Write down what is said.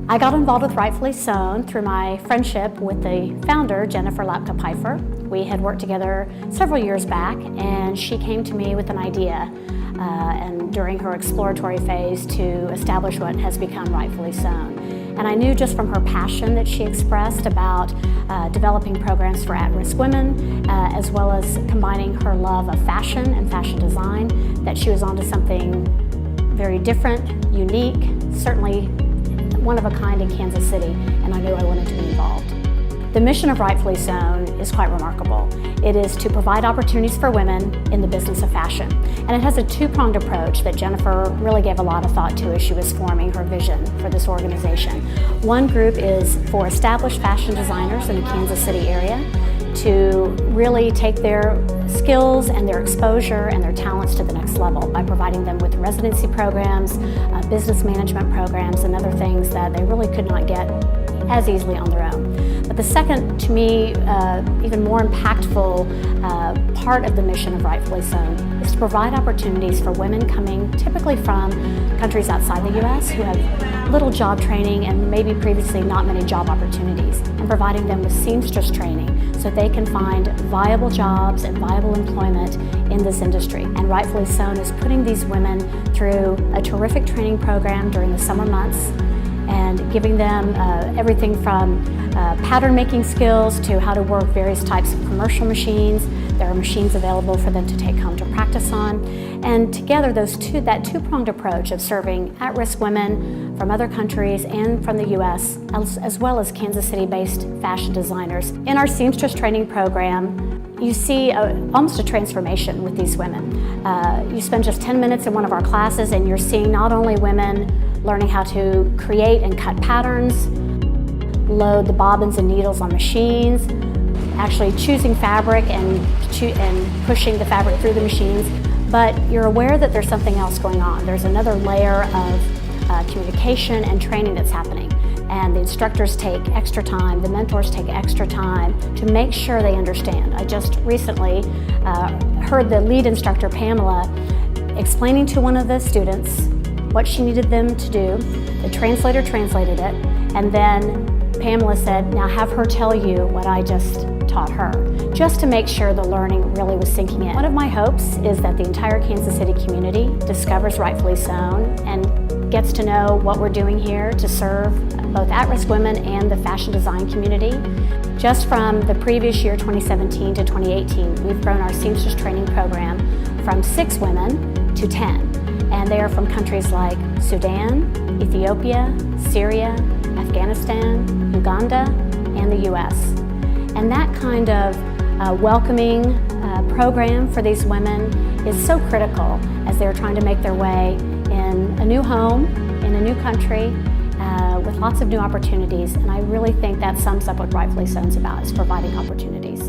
I got involved with Rightfully Sewn through my friendship with the founder, Jennifer Lapka-Pfeiffer. We had worked together several years back, and she came to me with an idea and during her exploratory phase to establish what has become Rightfully Sewn. And I knew just from her passion that she expressed about developing programs for at-risk women, as well as combining her love of fashion and fashion design, that she was onto something very different, unique, certainly one of a kind in Kansas City, and I knew I wanted to be involved. The mission of Rightfully Sewn is quite remarkable. It is to provide opportunities for women in the business of fashion. And it has a two-pronged approach that Jennifer really gave a lot of thought to as she was forming her vision for this organization. One group is for established fashion designers in the Kansas City area to really take their skills and their exposure and their talents to the next level by providing them with residency programs, business management programs, and other things that they really could not get as easily on their own. But the second, to me, even more impactful part of the mission of Rightfully Sewn is to provide opportunities for women coming typically from countries outside the U.S. who have little job training and maybe previously not many job opportunities, and providing them with seamstress training so they can find viable jobs and viable employment in this industry. And Rightfully Sewn is putting these women through a terrific training program during the summer months and giving them everything from pattern making skills to how to work various types of commercial machines. There are machines available for them to take home to practice on. And together, that two-pronged approach of serving at-risk women from other countries and from the U.S., as well as Kansas City-based fashion designers. In our seamstress training program, you see almost a transformation with these women. You spend just 10 minutes in one of our classes and you're seeing not only women learning how to create and cut patterns, load the bobbins and needles on machines, actually choosing fabric and pushing the fabric through the machines, but you're aware that there's something else going on. There's another layer of communication and training that's happening. And the instructors take extra time, the mentors take extra time to make sure they understand. I just recently heard the lead instructor, Pamela, explaining to one of the students what she needed them to do. The translator translated it, and then Pamela said, now have her tell you what I just taught her, just to make sure the learning really was sinking in. One of my hopes is that the entire Kansas City community discovers Rightfully Sewn and gets to know what we're doing here to serve both at-risk women and the fashion design community. Just from the previous year, 2017 to 2018, we've grown our seamstress training program from 6 women to 10. And they are from countries like Sudan, Ethiopia, Syria, Afghanistan, Uganda, and the U.S. And that kind of welcoming program for these women is so critical as they're trying to make their way in a new home, in a new country, with lots of new opportunities. And I really think that sums up what Rightfully Sewn's about, is providing opportunities.